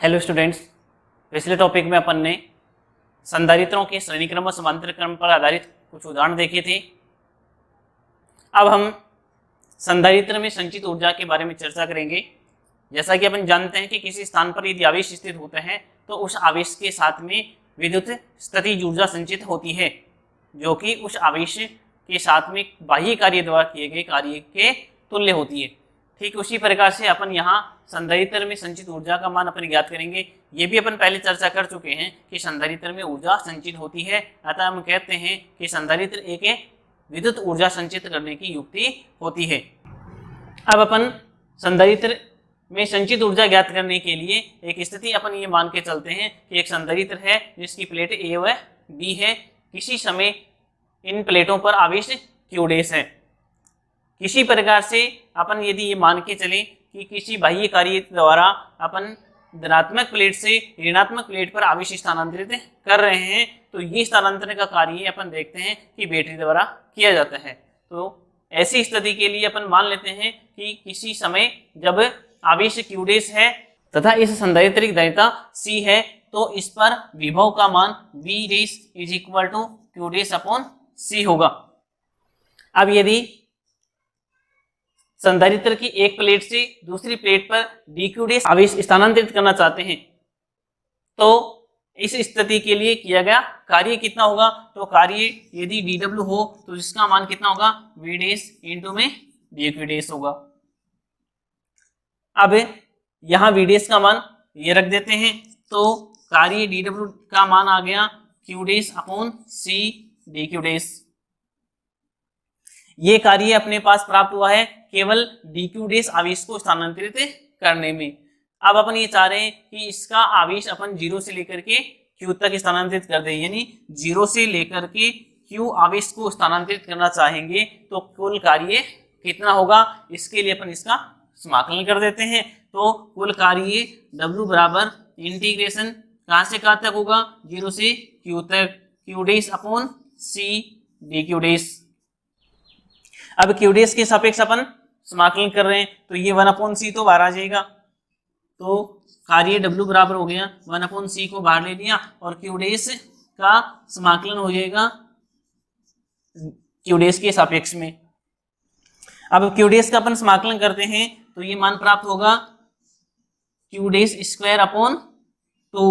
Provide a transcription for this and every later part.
Hello students, पिछले topic में अपन ने संधारित्रों के श्रेणी क्रम और समांतर क्रम पर आधारित कुछ उदाहरण देखे थे। अब हम संधारित्र में संचित ऊर्जा के बारे में चर्चा करेंगे। जैसा कि अपन जानते हैं कि किसी स्थान पर यदि आवेश स्थित होता है तो उस आवेश के साथ में विद्युत स्थितिज ऊर्जा संचित होती है, जो कि उस आवेश के साथ में बाह्य कार्य द्वारा किए गए कार्य के तुल्य होती है। ठीक उसी प्रकार से अपन यहाँ संधारित्र में संचित ऊर्जा का मान अपन ज्ञात करेंगे। ये भी अपन पहले चर्चा कर चुके हैं कि संधारित्र में ऊर्जा संचित होती है, अतः हम कहते हैं कि संधारित्र एक विद्युत ऊर्जा संचित करने की युक्ति होती है। अब अपन संधारित्र में संचित ऊर्जा ज्ञात करने के लिए एक स्थिति अपन ये मान के चलते हैं कि एक संधारित्र है जिसकी प्लेट ए व बी है। किसी समय इन प्लेटों पर आवेश Q डैश है। किसी प्रकार से अपन यदि ये मान के चले कि किसी बाह्य कार्य द्वारा अपन धनात्मक प्लेट से ऋणात्मक प्लेट पर आवेश स्थानांतरित कर रहे हैं, तो ये स्थानांतरण का कार्य अपन देखते हैं कि बैटरी द्वारा किया जाता है। तो ऐसी स्थिति के लिए अपन मान लेते हैं कि किसी समय जब आवेश Q डैश है तथा इस संधारित्र की धारिता C है, तो इस पर विभव का मान V dash is equal to Q dash upon C होगा। अब यदि संधारित्र की एक प्लेट से दूसरी प्लेट पर dQ डैश आवेश स्थानांतरित करना चाहते हैं, तो इस स्थिति के लिए किया गया कार्य कितना होगा? तो कार्य यदि dW हो तो इसका मान कितना होगा? V डैश इंटू में dQ डैश होगा। अब यहाँ V डैश का मान ये रख देते हैं, तो कार्य dW का मान आ गया Q dash upon C dQ dash. ये कार्य अपने पास प्राप्त हुआ है केवल dQ डैश आवेश को स्थानांतरित करने में। अब अपन ये चाह रहे हैं कि इसका आवेश अपन 0 से लेकर के Q तक स्थानांतरित कर दें, यानी 0 से लेकर के Q आवेश को स्थानांतरित करना चाहेंगे, तो कुल कार्य कितना होगा? इसके लिए अपन इसका समाकलन कर देते हैं। तो कुल कार्य W बराबर इंटीग्रेशन कहाँ से कहाँ तक होगा? 0 से Q तक, Q dash upon C dQ dash. अब Q डैश के सापेक्ष अपन समाकलन कर रहे हैं, तो ये 1/C तो बाहर आ जाएगा। तो कार्य W बराबर हो गया 1/C को बाहर ले लिया और Q डैश का समाकलन हो जाएगा Q डैश के सापेक्ष में। अब Q डैश का अपन समाकलन करते हैं तो ये मान प्राप्त होगा Q डैश स्क्वायर अपॉन 2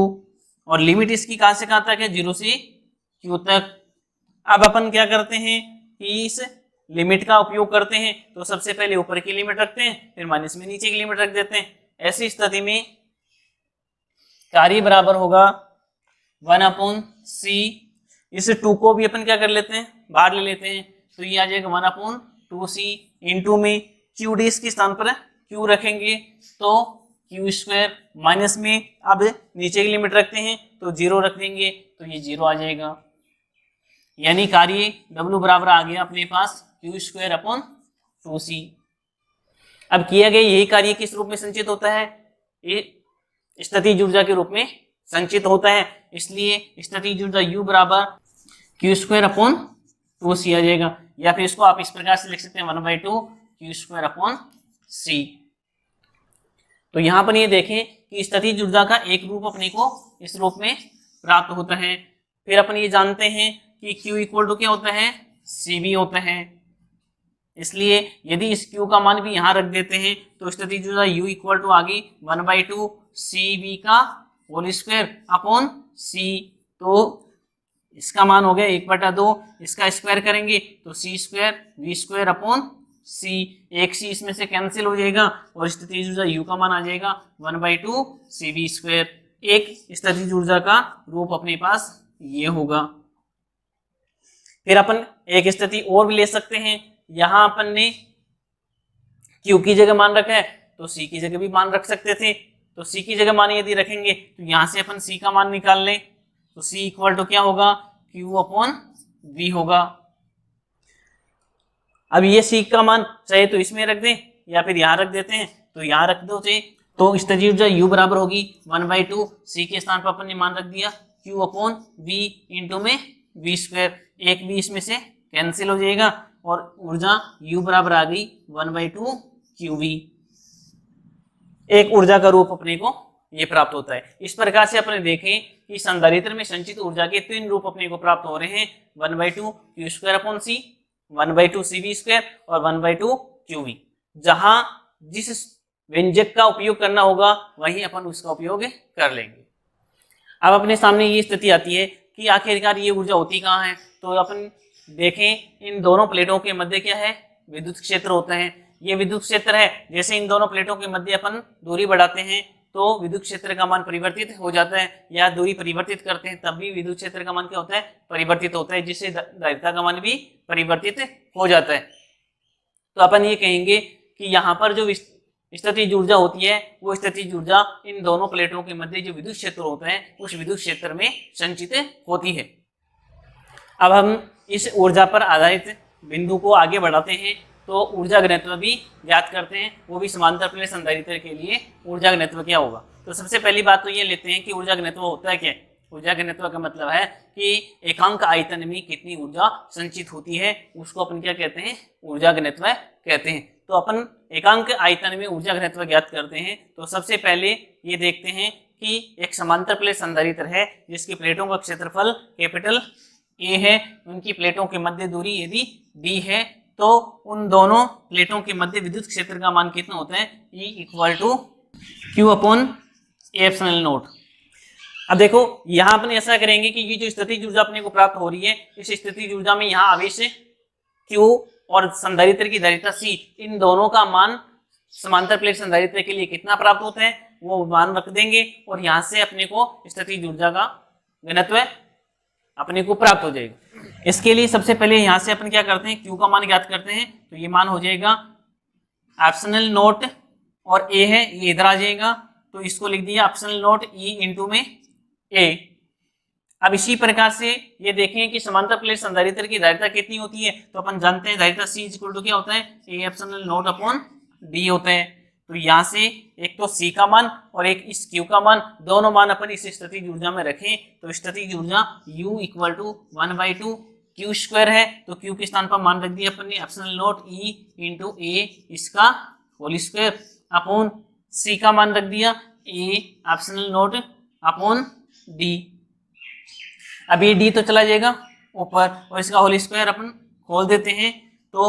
और लिमिट इसकी कहाँ से कहाँ तक है? 0 से Q तक। अब अपन क्या करते हैं कि इस लिमिट का उपयोग करते हैं, तो सबसे पहले ऊपर की लिमिट रखते हैं, फिर माइनस में नीचे की लिमिट रख देते हैं। ऐसी स्थिति में कार्य बराबर होगा 1/C। इस 2 को भी अपन क्या कर लेते हैं? बाहर ले लेते हैं, तो ये आ जाएगा 1/2C इंटू में Q डैश के स्थान पर Q रखेंगे तो Q स्क्वायर, माइनस में अब नीचे की लिमिट रखते हैं तो 0 रख देंगे, तो ये 0 आ जाएगा। यानी कार्य W बराबर आ गया अपने पास Q स्क्वायर अपॉन 2C। अब किया गया यही कार्य किस रूप में संचित होता है? ये स्थितिज ऊर्जा के रूप में संचित होता है, इसलिए स्थितिज ऊर्जा U बराबर Q स्क्वायर अपॉन 2C आ जाएगा। या फिर इसको आप इस प्रकार से लिख सकते हैं 1/2 Q स्क्वायर अपॉन C। तो यहाँ पर ये देखें कि स्थितिज ऊर्जा का एक रूप अपने को इस रूप में प्राप्त होता है। फिर अपन ये जानते हैं कि Q इक्वल टू क्या होता है? CV होता है। इसलिए यदि इस Q का मान भी यहाँ रख देते हैं तो स्थितिज ऊर्जा U इक्वल टू आ गई 1/2 CV का होल स्क्वायर अपॉन C। तो इसका मान हो गया 1/2, इसका स्क्वायर करेंगे तो C square V square upon C। एक C इसमें से कैंसिल हो जाएगा और स्थितिज ऊर्जा U का मान आ जाएगा 1/2 CV स्क्वायर। एक स्थितिज ऊर्जा का रूप अपने पास ये होगा। फिर अपन एक स्थिति और भी ले सकते हैं। यहाँ अपन ने Q की जगह मान रखा है तो C की जगह भी मान रख सकते थे। तो C की जगह मान यदि रखेंगे तो यहाँ से अपन C का मान निकाल लें, तो C इक्वल टू क्या होगा? Q अपॉन V होगा। अब ये C का मान चाहे तो इसमें रख दें या फिर यहाँ रख देते हैं, तो यहाँ रख दो चाहे, तो स्थितिज ऊर्जा U बराबर होगी 1/2 C के स्थान पर अपन ने मान रख दिया Q अपॉन V इंटू में V स्क्वायर। एक भी इसमें से कैंसिल हो जाएगा और ऊर्जा U बराबर आ गई 1/2 QV। एक ऊर्जा का रूप अपने को ये प्राप्त होता है। इस प्रकार से अपने देखें कि संधारित्र में संचित ऊर्जा के तीन रूप अपने को प्राप्त हो रहे हैं, 1/2 क्यू स्क्वायर अपॉन सी, 1/2 CV स्क्वायर और 1/2 QV। जहां जिस व्यंजक का उपयोग करना होगा वहीं अपन उसका उपयोग कर लेंगे। अब अपने सामने ये स्थिति आती है कि आखिरकार ये ऊर्जा होती कहाँ है, तो अपन देखें इन दोनों प्लेटों के मध्य क्या है, विद्युत क्षेत्र होता है। ये विद्युत क्षेत्र है, जैसे इन दोनों प्लेटों के मध्य अपन दूरी बढ़ाते हैं तो विद्युत क्षेत्र का मान परिवर्तित हो जाता है, या दूरी परिवर्तित करते हैं तब भी विद्युत क्षेत्र का मान क्या होता है, परिवर्तित होता है, जिससे धारिता का मान भी परिवर्तित हो जाता है। तो अपन ये कहेंगे कि यहाँ पर जो स्थितिज ऊर्जा होती है वो स्थितिज ऊर्जा इन दोनों प्लेटों के मध्य जो विद्युत क्षेत्र होता है उस विद्युत क्षेत्र में संचित होती है। अब हम इस ऊर्जा पर आधारित बिंदु को आगे बढ़ाते हैं तो ऊर्जा घनत्व भी ज्ञात करते हैं, वो भी समांतर प्लेट संधारित्र के लिए ऊर्जा घनत्व क्या होगा। तो सबसे पहली बात तो ये लेते हैं कि ऊर्जा घनत्व होता है क्या। ऊर्जा घनत्व का मतलब है कि एकांक आयतन में कितनी ऊर्जा संचित होती है, उसको अपन क्या कहते हैं, ऊर्जा घनत्व कहते हैं। तो अपन एकांक आयतन में ऊर्जा घनत्व ज्ञात करते हैं। तो सबसे पहले ये देखते हैं कि एक समांतर प्लेट संधारित्र है जिसकी प्लेटों का क्षेत्रफल कैपिटल ए है, उनकी प्लेटों के मध्य दूरी यदि डी है, तो उन दोनों प्लेटों के मध्य विद्युत क्षेत्र का मान कितना होता है, E = Q अपॉन A∈0। अब देखो यहाँ अपने ऐसा करेंगे कि ये जो स्थितिज ऊर्जा अपने को प्राप्त हो रही है, इस स्थितिज ऊर्जा में यहाँ आवेश Q और संधारित्र की धारिता C, इन दोनों का मान समांतर प्लेट संधारित्र के लिए कितना प्राप्त होता है वो मान रख देंगे, और यहाँ से अपने को स्थितिज ऊर्जा का घनत्व अपने को प्राप्त हो जाएगा। इसके लिए सबसे पहले यहाँ से अपन क्या करते हैं, Q का मान ज्ञात करते हैं। तो ये मान हो जाएगा ε0 और A है ये इधर आ जाएगा, तो इसको लिख दिया ε0 E इंटू में A। अब इसी प्रकार से ये देखें कि समांतर प्लेट संधारित्र की धारिता कितनी होती है, तो अपन जानते हैं धारिता C = क्या होता है, A∈0 अपॉन D होता है। तो यहाँ से एक तो C का मान और एक इस Q का मान, दोनों मान अपन इस स्थितिज ऊर्जा में रखें तो स्थितिज ऊर्जा U = 1/2 Q स्क्वायर है। तो Q के स्थान पर मान रख दिया अपन ने ε0 E इंटू A इसका होल स्क्वायर अपॉन C का मान रख दिया A∈0 अपॉन D। अब ये D तो चला जाएगा ऊपर और इसका होल स्क्वायर अपन खोल देते हैं, तो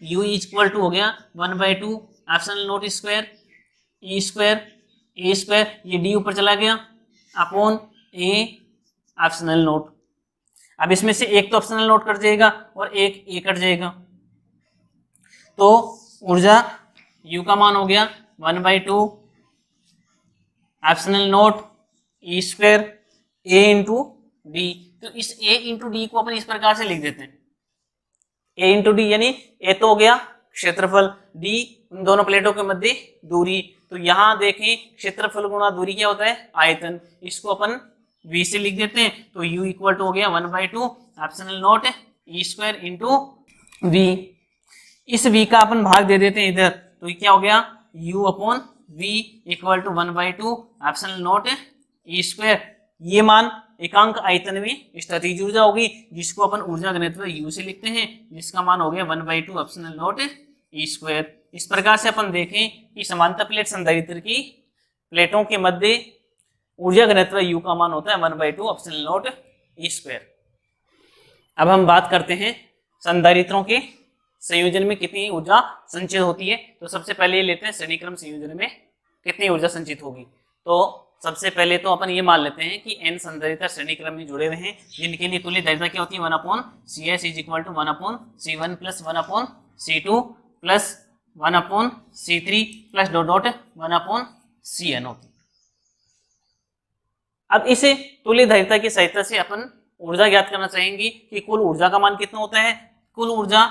U = हो गया 1/2 ε0 square E square A square, ये D ऊपर चला गया अपॉन A∈0। अब इसमें से एक तो ε0 कट जाएगा और एक A कट जाएगा, तो ऊर्जा U का मान हो गया 1/2 ε0 E square A into D। तो इस A इंटू D को अपन इस प्रकार से लिख देते हैं, A इंटू D यानी A तो हो गया क्षेत्रफल, D उन दोनों प्लेटों के मध्य दूरी। तो यहाँ देखें क्षेत्रफल गुणा दूरी क्या होता है, आयतन, इसको अपन V से लिख देते हैं। तो U = हो गया 1/2 ε0 E स्क्वायर इंटू V। इस V का अपन भाग दे देते हैं इधर, तो ये क्या हो गया U upon V = 1/2 ε0 E square. ये मान एकांक आयतन में स्थितिज ऊर्जा होगी जिसको अपन ऊर्जा घनत्व U से लिखते हैं, जिसका मान हो गया 1/2 ε0 E स्क्वायर। इस प्रकार से अपन देखें कि समांतर प्लेट संधारित्र की प्लेटों के मध्य ऊर्जा घनत्व U का मान होता है 1/2 ε0 E स्क्वायर। अब हम बात करते हैं संधारित्रों के संयोजन में कितनी ऊर्जा संचित होती है। तो सबसे पहले ये लेते हैं श्रेणी क्रम संयोजन में कितनी ऊर्जा संचित होगी। तो सबसे पहले तो अपन ये मान लेते हैं कि n संधारित्र श्रेणी क्रम में जुड़े हुए हैं जिनके लिए कुल धारिता क्या होती है 1/CS = 1/C1 + 1/C2 + 1/C3 + ... 1/Cn होती है। अब इसे तुल्य धारिता की सहायता से अपन ऊर्जा ज्ञात करना चाहेंगे कि कुल ऊर्जा का मान कितना होता है। कुल ऊर्जा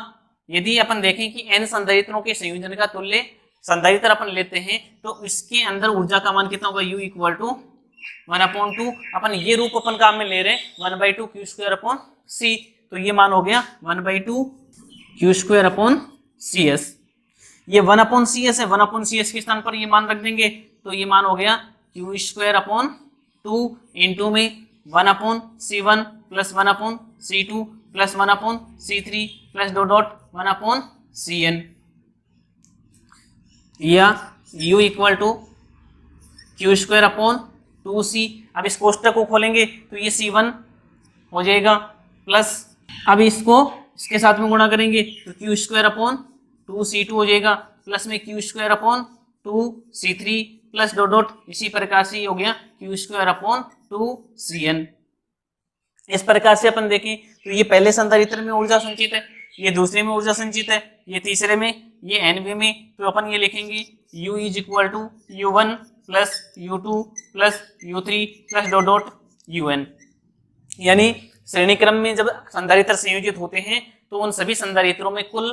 यदि अपन देखें कि n संधारित्रों के संयोजन का तुल्य संधारित्र अपन लेते हैं तो इसके अंदर ऊर्जा का मान कितना होगा, U = 1/2। अपन ये रूप अपन काम में ले रहे हैं 1/2 Q स्क्वायर अपॉन C, तो ये मान हो गया 1/2 Q स्क्वायर अपॉन CS। ये 1/CS है, 1/CS के स्थान पर ये मान रख देंगे, तो ये मान हो गया Q स्क्वायर अपॉन 2 इंटू में 1/C1 + 1/C2 + 1/C3 + ... 1/Cn, या U = Q² अपॉन 2C। अब इस कोष्टक को खोलेंगे तो ये C1 हो जाएगा, प्लस अब इसको इसके साथ में गुणा करेंगे तो Q² अपॉन 2C2 हो जाएगा, प्लस में Q² upon 2C3 plus dot dot इसी प्रकार से हो गया Q² अपॉन 2Cn। इस प्रकार से अपन देखें तो ये पहले संधारित्र में ऊर्जा संचित है, ये दूसरे में ऊर्जा संचित है, ये तीसरे में, ये Nv में, तो अपन ये लिखेंगे U is equal to U1 plus U2 plus U3 plus dot dot UN। यानी श्रेणी क्रम में जब संधारित्र संयोजित होते हैं तो उन सभी संधारित्रों में कुल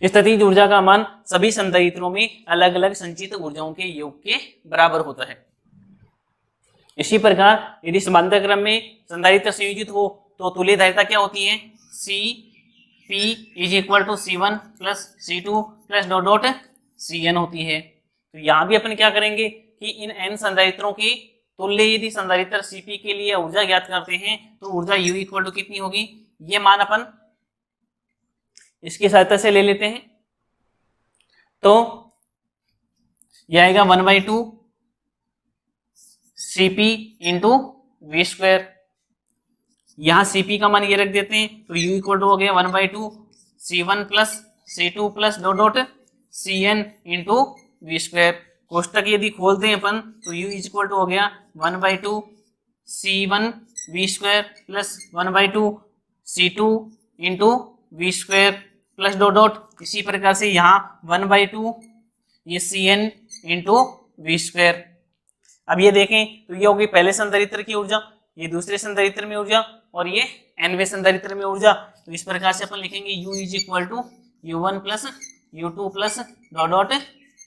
स्थितिज ऊर्जा का मान सभी संधारित्रों में अलग अलग संचित ऊर्जाओं के योग के बराबर होता है। इसी प्रकार यदि समांतर क्रम में संधारित्र संयोजित हो तो तुल्य धारिता क्या होती है, Cp is equal to C1 plus C2 plus dot dot Cn होती है। तो यहाँ भी अपन क्या करेंगे कि इन n संधारित्रों की तुल्य यदि संधारित्र Cp के लिए ऊर्जा ज्ञात करते हैं तो ऊर्जा U इक्वल टू कितनी होगी, ये मान अपन इसकी सहायता से ले लेते हैं। तो यह आएगा 1/2 Cp इंटू V²। यहाँ Cp का मान ये रख देते हैं तो U इक्वल टू हो गया 1/2 C1 plus C2 plus dot dot Cn into V²। कोष्टक यदि खोलते हैं अपन तो U इज इक्वल टू हो गया 1/2 C1 V² plus 1/2 C2 into V² plus dot dot इसी प्रकार से यहाँ 1/2 ये Cn इंटू V²। अब ये देखें तो ये होगी पहले संधारित्र की ऊर्जा, ये दूसरे संधारित्र में ऊर्जा और ये nवें संधारित्र में ऊर्जा। तो इस प्रकार से अपन लिखेंगे U is equal to U1 plus U2 plus dot dot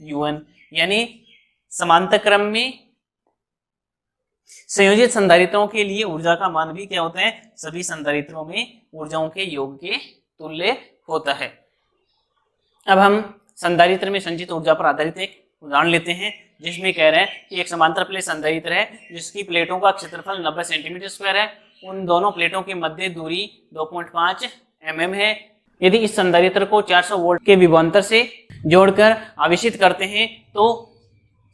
UN। यानी समांतर क्रम में संयोजित संधारित्रों के लिए ऊर्जा का मान भी क्या होता है, सभी संधारित्रों में ऊर्जाओं के योग के तुल्य होता है। अब हम संधारित्र में संचित ऊर्जा पर आधारित एक उदाहरण लेते हैं जिसमें कह रहे हैं कि एक समांतर प्लेट संधारित्र है जिसकी प्लेटों का क्षेत्रफल 90 सेंटीमीटर स्क्वायर है, उन दोनों प्लेटों के मध्य दूरी 2.5 mm है। यदि इस संधारित्र को 400 वोल्ट के विभवांतर से जोड़कर आवेशित करते हैं तो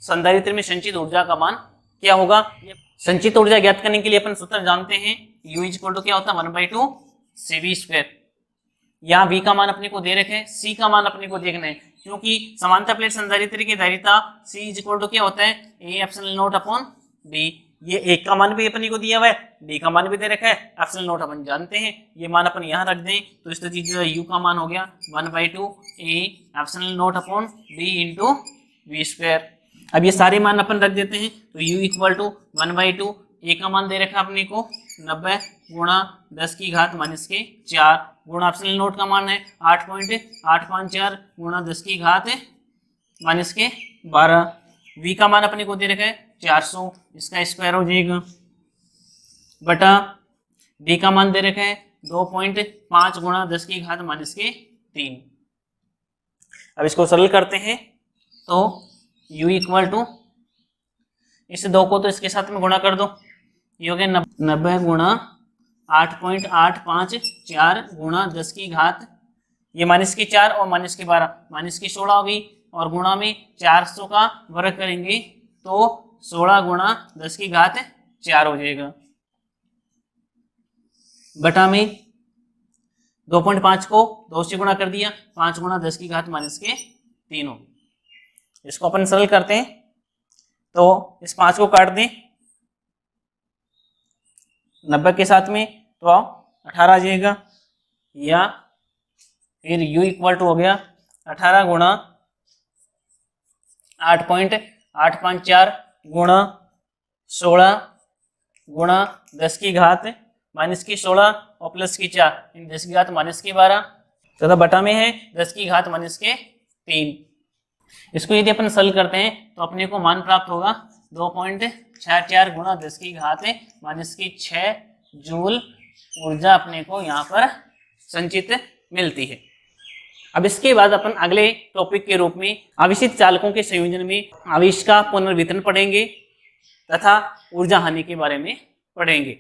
संधारित्र में संचित ऊर्जा का मान क्या होगा। संचित ऊर्जा ज्ञात करने के लिए अपन सूत्र जानते हैं, U इज इक्वल टू क्या होता है 1/2 Cv²। यहाँ V का मान अपने को दे रखे हैं, C का मान अपने को देखना है क्योंकि समांतर प्लेट संधारित्र की धारिता C इज इक्वल टू क्या होता है A epsilon not upon D। ये A का मान भी अपने को दिया हुआ है, D का मान भी दे रखा है, एप्सिलॉन नॉट अपन जानते हैं, ये मान अपन यहाँ रख दें तो इस स्थिति जो U का मान हो गया 1/2 A epsilon not upon D into V²। अब ये सारे मान अपन रख देते हैं तो U इक्वल टू 1/2 A का मान दे रखा है अपने को 90 गुणा 10 की घात -4 गुणा एप्सिलॉन नॉट का मान है 8.854 गुणा 10 की घात -12। V का मान अपने को दे रखा है 400, इसका स्क्वायर हो जाएगा, बटा D का मान दे रखा है 2.5 गुणा 10 की घात -3। अब इसको सरल करते हैं तो U इक्वल टू इस 2 को तो इसके साथ में गुणा कर दो, ये हो गया 90 गुणा 8.854 गुणा 10 की घात ये -4 और -12 -16 हो गई और गुणा में 400 का वर्ग करेंगे तो 16 गुणा 10 की घात 4 हो जाएगा, बटा में 2.5 को 2 से गुणा कर दिया 5 गुणा 10 की घात -3 हो। इसको अपन सरल करते हैं तो इस 5 को काट दें 90 के साथ में तो 18 आ जाएगा, या फिर U इक्वल टू हो गया 18 गुणा 8.854 गुणा 16 गुणा 10 की घात -16 और प्लस की 4 10 की घात -12 तथा बटा में है 10 की घात -3। इसको यदि अपन सरल करते हैं तो अपने को मान प्राप्त होगा 2.64 गुणा 10 की घात -6 जूल ऊर्जा अपने को यहाँ पर संचित मिलती है। अब इसके बाद अपन अगले टॉपिक के रूप में आवेशित चालकों के संयोजन में आवेश का पुनर्वितरण पढ़ेंगे तथा ऊर्जा हानि के बारे में पढ़ेंगे।